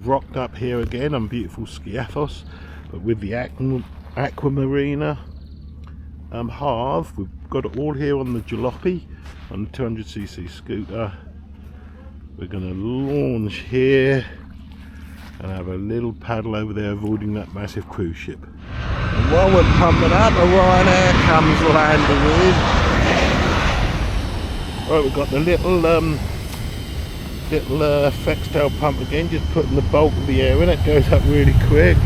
Rocked up here again on beautiful Skiathos, but with the Aqua Marina Halve. We've got it all here on the jalopy on the 200cc scooter. We're going to launch here and have a little paddle over there, avoiding that massive cruise ship. And while we're pumping up, a Ryanair comes landing in. Right, we've got the little flex tail pump again, just putting the bulk of the air in. It goes up really quick.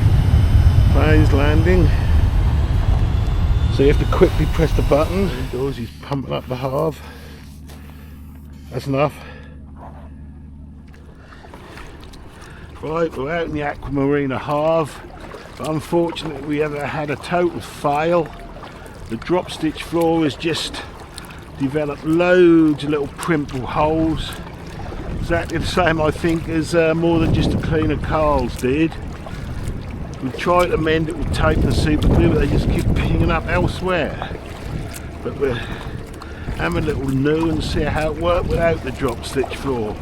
Plane's landing, so you have to quickly press the button. Indoors, he's pumping up the Halve. That's enough. Right, we're out in the Aqua Marina Halve, but unfortunately we have had a total fail. The drop stitch floor has just developed loads of little pimple holes. Exactly the same, I think, as More Than Just a Cleaner Carl's did. We tried to mend it with tape and super glue, but they just keep pinging up elsewhere. But we're having a little new and see how it worked without the drop stitch floor.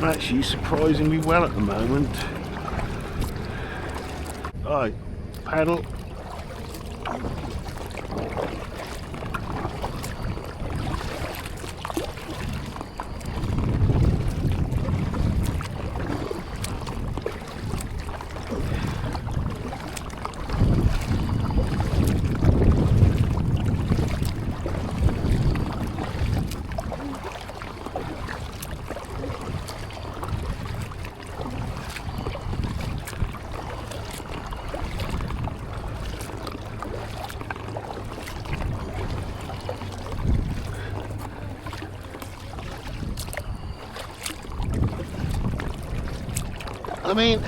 Actually, surprisingly well at the moment. Right, paddle. I mean,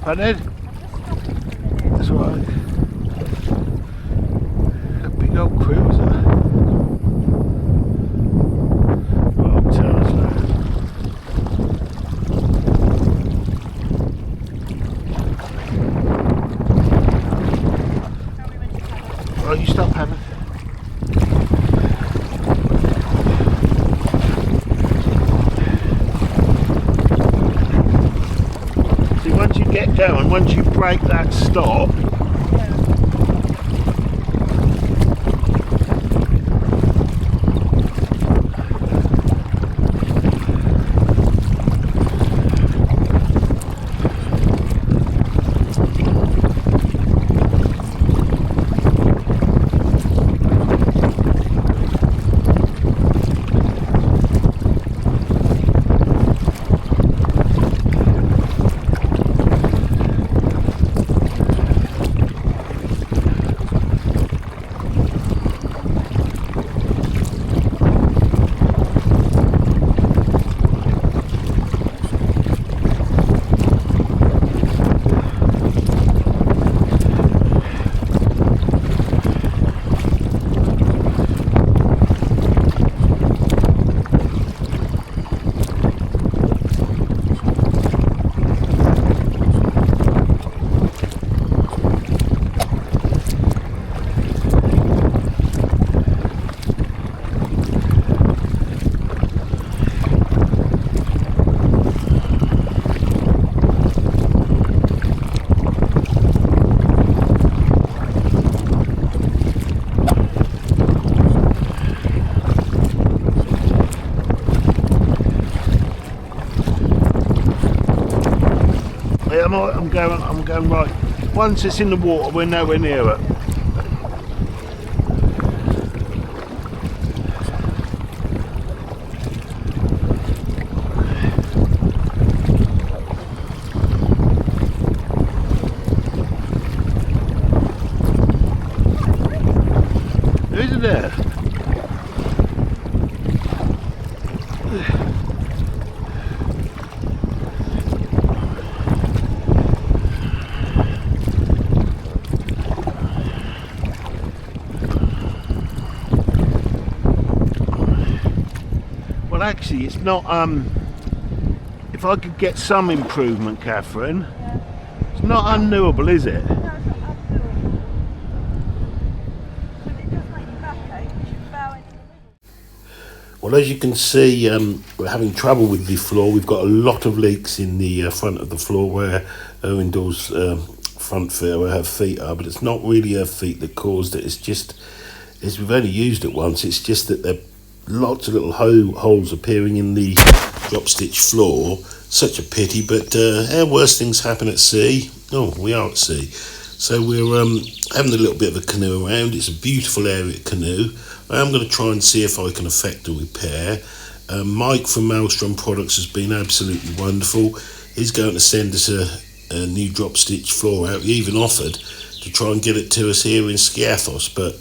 pardon? That's right. A big old cruiser. Oh, turn us now. Oh, you stop paddling. See, once you get going, once you break that stop, I'm going right. Once it's in the water, we're nowhere near it. Who's it there? Well, actually, it's not. if I could get some improvement, Catherine. It's not unknowable, is it? No, it's not undoable. But it does make your back ache because you bow into the middle. Well, as you can see, we're having trouble with the floor. We've got a lot of leaks in the front of the floor where Erwindor's front foot, where her feet are, but it's not really her feet that caused it. It's just, as we've only used it once, it's just that there are lots of little holes appearing in the drop stitch floor. Such a pity, but worse things happen at sea. Oh, we are at sea. So we're having a little bit of a canoe around. It's a beautiful area canoe. I am going to try and see if I can effect a repair. Mike from Maelstrom Products has been absolutely wonderful. He's going to send us a new drop stitch floor out. He even offered to try and get it to us here in Skiathos, but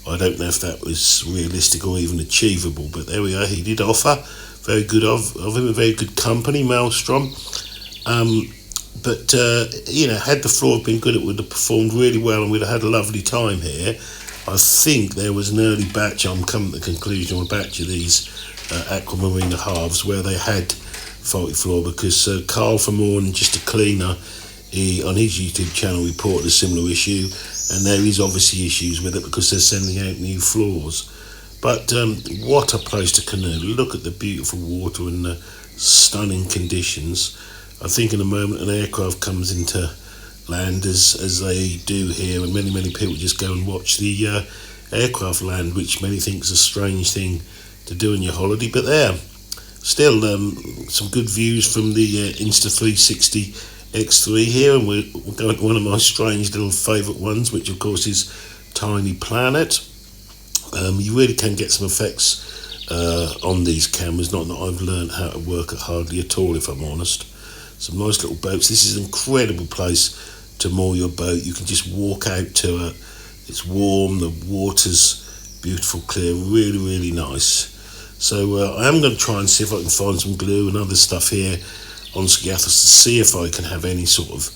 I don't know if that was realistic or even achievable. But there we are. He did offer. Very good of him. A very good company, Maelstrom. But had the floor been good, it would have performed really well and we'd have had a lovely time here. I think there was an early batch, I'm coming to the conclusion, of a batch of these Aqua Marina halves where they had faulty floor, because Carl from Morning, just a cleaner, on his YouTube channel reported a similar issue, and there is obviously issues with it because they're sending out new floors. But what a place to canoe. Look at the beautiful water and the stunning conditions. I think in a moment an aircraft comes into land, as they do here, and many people just go and watch the aircraft land, which many think is a strange thing to do in your holiday. But there, still some good views from the Insta360 X3 here, and we're going to one of my strange little favourite ones, which of course is Tiny Planet. You really can get some effects on these cameras, not that I've learned how to work it hardly at all, if I'm honest. Some nice little boats. This is an incredible place to moor your boat. You can just walk out to it. It's warm, the water's beautiful, clear, really nice. So I am going to try and see if I can find some glue and other stuff here on Skiathos to see if I can have any sort of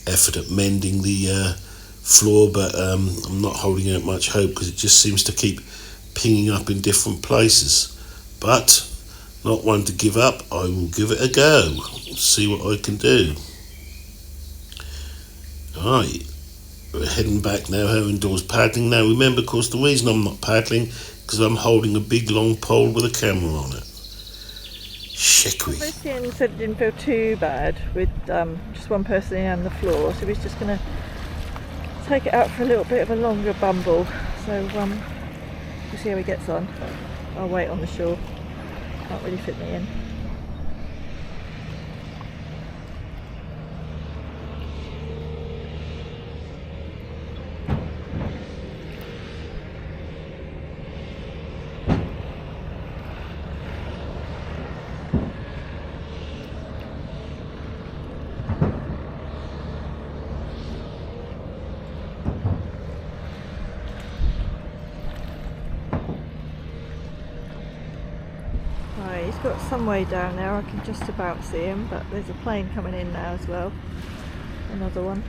effort at mending the floor, but I'm not holding out much hope because it just seems to keep pinging up in different places. But not one to give up. I will give it a go, see what I can do. Right, we're heading back now. Erwindor's paddling now. Remember, of course, the reason I'm not paddling because I'm holding a big long pole with a camera on it. Shikwi. Christian said it didn't feel too bad with just one person on the floor, so he's just going to take it out for a little bit of a longer bumble. So we'll see how he gets on. I'll wait on the shore. Can't really fit me in. He's got some way down there, I can just about see him, but there's a plane coming in now as well. Another one.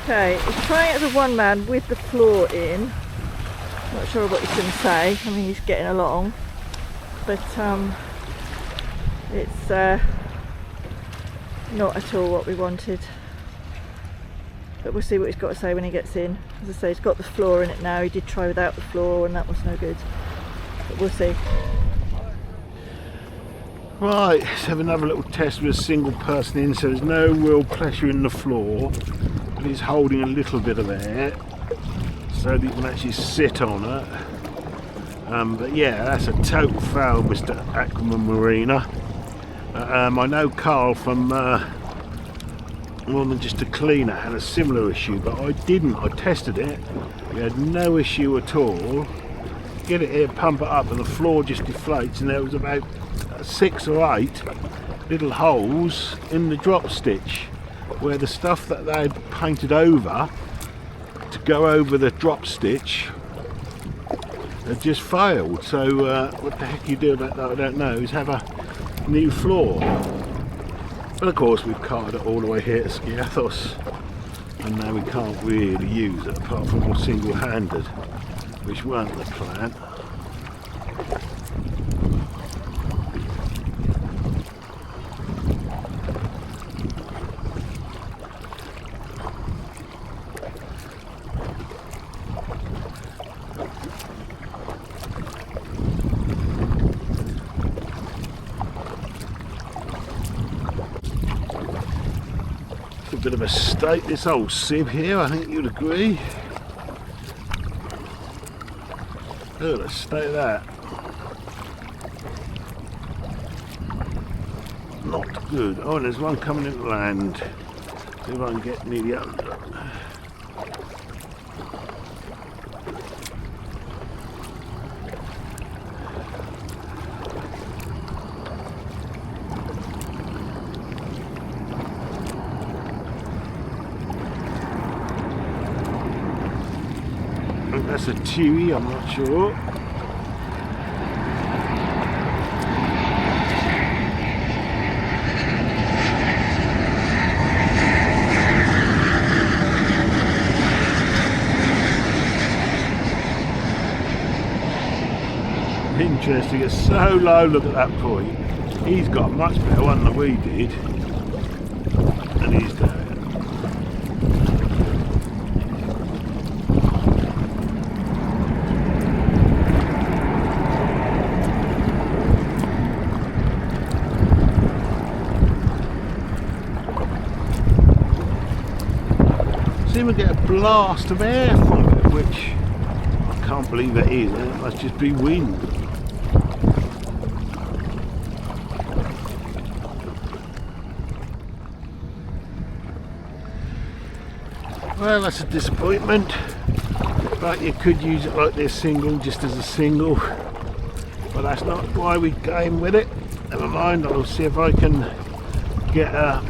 Okay, he's trying it as a one man with the floor in. Not sure what he's going to say. I mean, he's getting along, but it's not at all what we wanted. But we'll see what he's got to say when he gets in. As I say, he's got the floor in it now. He did try without the floor and that was no good. But we'll see. Right, let's have another little test with a single person in, so there's no real pressure in the floor, but he's holding a little bit of air so that you can actually sit on it. But yeah, that's a total fail, Mr. Aqua Marina. I know Carl from more than just a cleaner had a similar issue, but I didn't. I tested it. We had no issue at all. get it here, pump it up, and the floor just deflates, and there was about 6 or 8 little holes in the drop stitch where the stuff that they'd painted over to go over the drop stitch had just failed. So what the heck you do about that, I don't know, is have a new floor. But of course we've carted it all the way here to Skiathos, and now we can't really use it apart from single-handed, which weren't the plan. A bit of a state, this old sieve here, I think you'd agree. Look at the state of that. Not good. Oh, and there's one coming into land. See if I can get nearly under. That's a Chewy, I'm not sure. Interesting, it's so low, look at that point. He's got a much better one than we did. And he's there. Seem to get a blast of air from it, which I can't believe it is. It must just be wind. Well, that's a disappointment, but you could use it like this single, just as a single, but that's not why we came with it. Never mind, I'll see if I can get a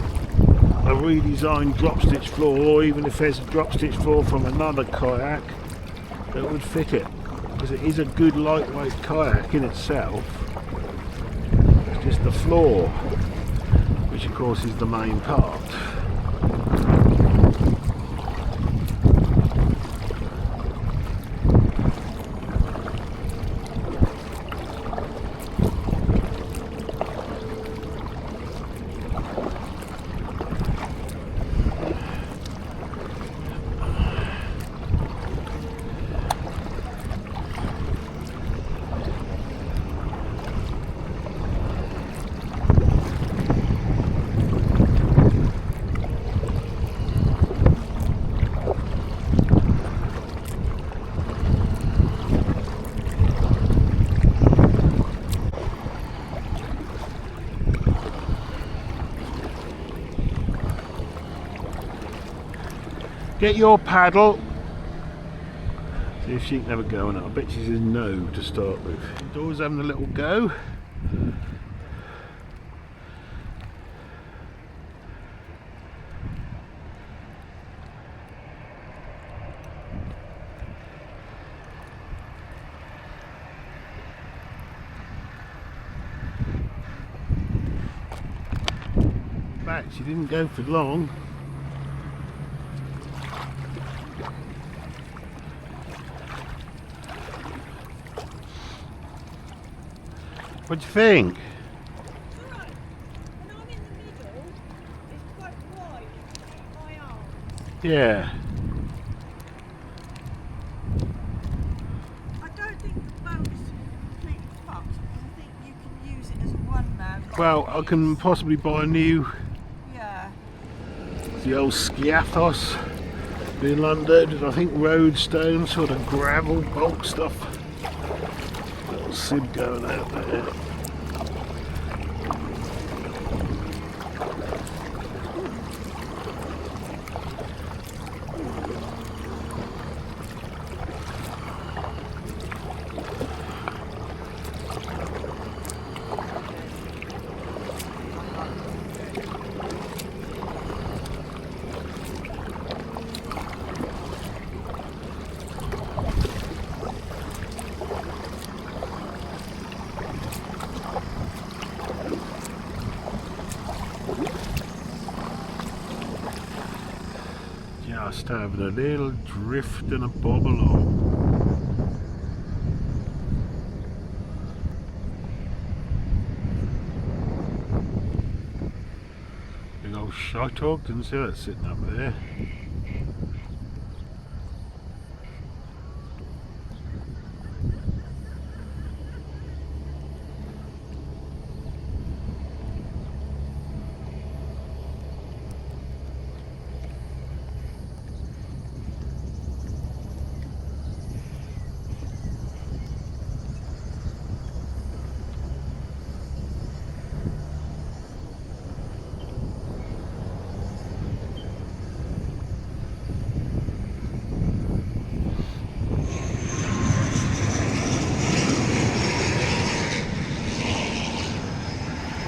redesigned drop stitch floor, or even if there's a drop stitch floor from another kayak that would fit it, because it is a good lightweight kayak in itself. It's just the floor, which of course is the main part. Get your paddle. See if she can have a go on it. I bet she says no to start with. Dora's having a little go. Back, she didn't go for long. What do you think? It's alright. When I'm in the middle, it's quite wide to my arms. Yeah. I don't think the boat is completely fucked. I think you can use it as a one man. Well, I can possibly buy a new, Yeah. the old Skiathos being unloaded. I think roadstone, sort of gravel, bulk stuff. Little Sid going out there. just having a little drift and a bob along. Big old shite hog, didn't see that sitting up there.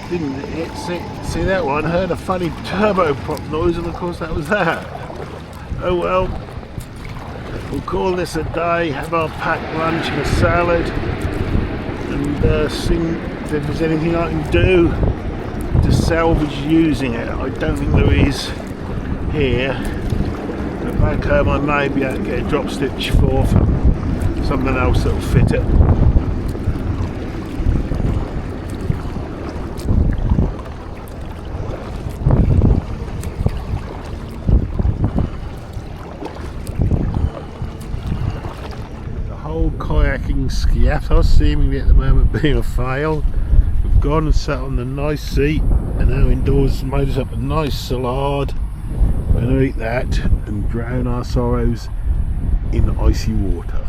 Didn't see that one, heard a funny turboprop noise, and of course that was that. Oh well, we'll call this a day, have our packed lunch and a salad, and see if there's anything I can do to salvage using it. I don't think there is here, but back home I may be able to get a drop stitch for something else that'll fit it. Kayaking Skiathos seemingly at the moment being a fail. We've gone and sat on the nice seat and now indoors made us up a nice salad. We're going to eat that and drown our sorrows in icy water.